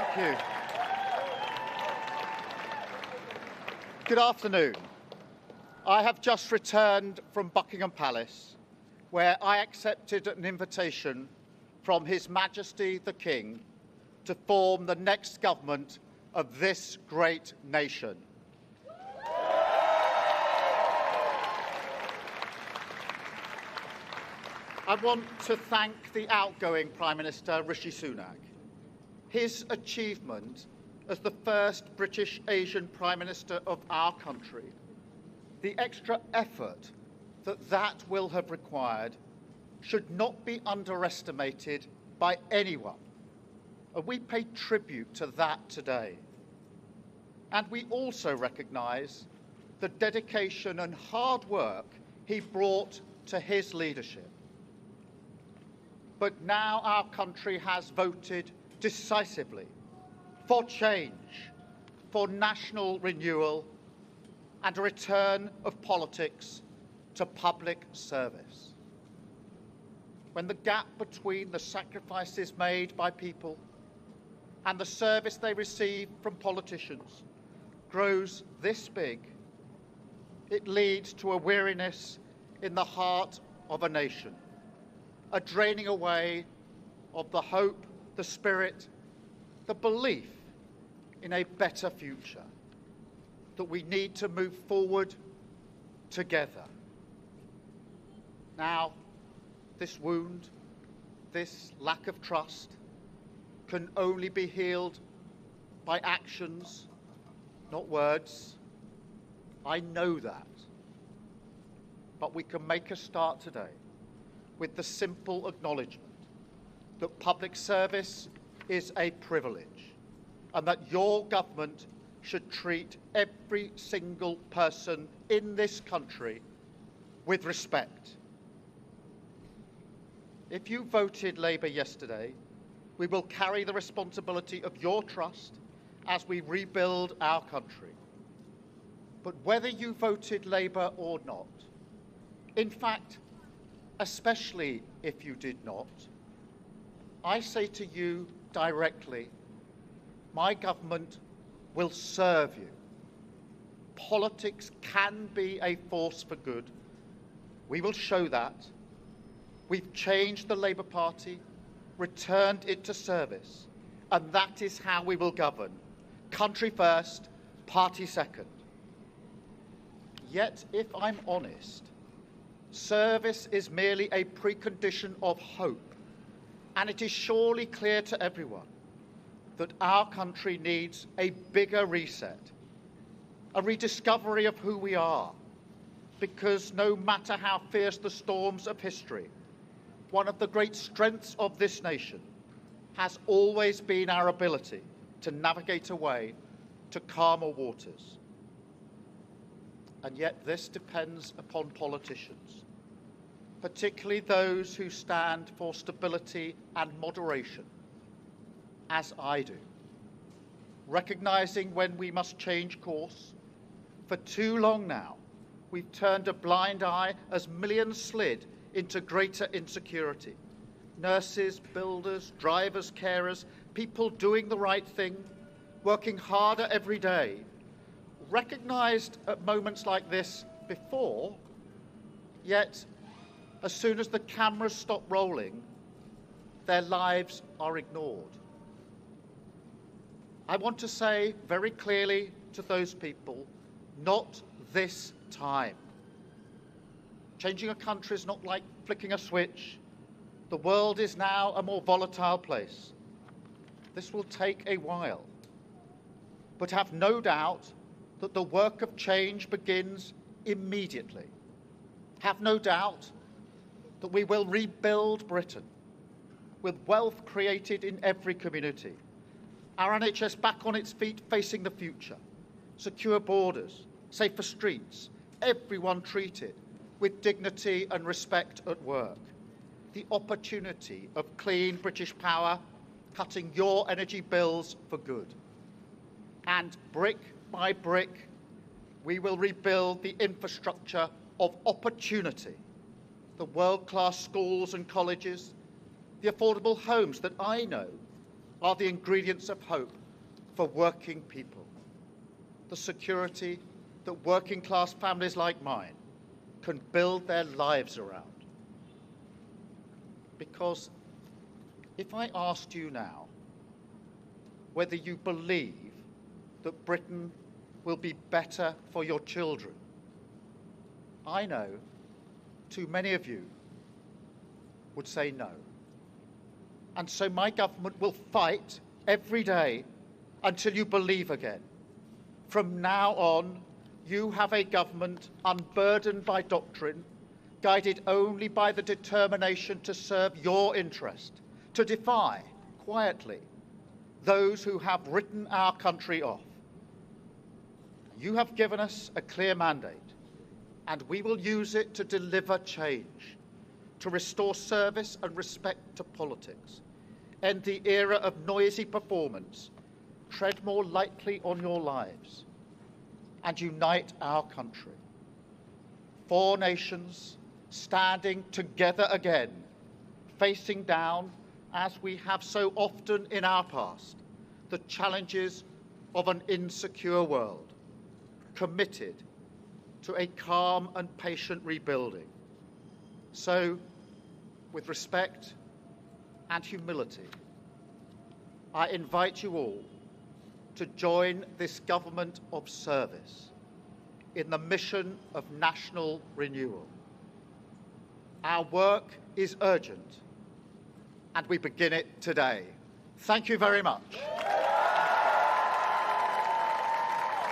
Thank you. Good afternoon. I have just returned from Buckingham Palace, where I accepted an invitation from His Majesty the King to form the next government of this great nation. I want to thank the outgoing Prime Minister, Rishi Sunak. His achievement as the first British Asian Prime Minister of our country, the extra effort that will have required, should not be underestimated by anyone. And we pay tribute to that today. And we also recognise the dedication and hard work he brought to his leadership. But now our country has voted decisively for change, for national renewal, and a return of politics to public service. When the gap between the sacrifices made by people and the service they receive from politicians grows this big, it leads to a weariness in the heart of a nation, a draining away of the hope, the spirit, the belief in a better future, that we need to move forward together. Now, this wound, this lack of trust, can only be healed by actions, not words. I know that. But we can make a start today with the simple acknowledgement that public service is a privilege and that your government should treat every single person in this country with respect. If you voted Labour yesterday, we will carry the responsibility of your trust as we rebuild our country. But whether you voted Labour or not, in fact, especially if you did not, I say to you directly, my government will serve you. Politics can be a force for good. We will show that. We've changed the Labour Party, returned it to service, and that is how we will govern. Country first, party second. Yet, if I'm honest, service is merely a precondition of hope, and it is surely clear to everyone that our country needs a bigger reset, a rediscovery of who we are, because no matter how fierce the storms of history, one of the great strengths of this nation has always been our ability to navigate a way to calmer waters. And yet this depends upon politicians, particularly those who stand for stability and moderation, as I do, recognising when we must change course. For too long now, we've turned a blind eye as millions slid into greater insecurity. Nurses, builders, drivers, carers, people doing the right thing, working harder every day, recognised at moments like this before, yet as soon as the cameras stop rolling, their lives are ignored. I want to say very clearly to those people, not this time. Changing a country is not like flicking a switch. The world is now a more volatile place. This will take a while. But have no doubt that the work of change begins immediately. Have no doubt that we will rebuild Britain with wealth created in every community, our NHS back on its feet facing the future, secure borders, safer streets, everyone treated with dignity and respect at work, the opportunity of clean British power cutting your energy bills for good. And brick by brick, we will rebuild the infrastructure of opportunity, the world-class schools and colleges, the affordable homes that I know are the ingredients of hope for working people, the security that working class families like mine can build their lives around. Because if I asked you now whether you believe that Britain will be better for your children, I know too many of you would say no. And so my government will fight every day until you believe again. From now on, you have a government unburdened by doctrine, guided only by the determination to serve your interest, to defy, quietly, those who have written our country off. You have given us a clear mandate, and we will use it to deliver change, to restore service and respect to politics, end the era of noisy performance, tread more lightly on your lives, and unite our country. 4 nations standing together again, facing down, as we have so often in our past, the challenges of an insecure world, committed to a calm and patient rebuilding. So, with respect and humility, I invite you all to join this government of service in the mission of national renewal. Our work is urgent, and we begin it today. Thank you very much.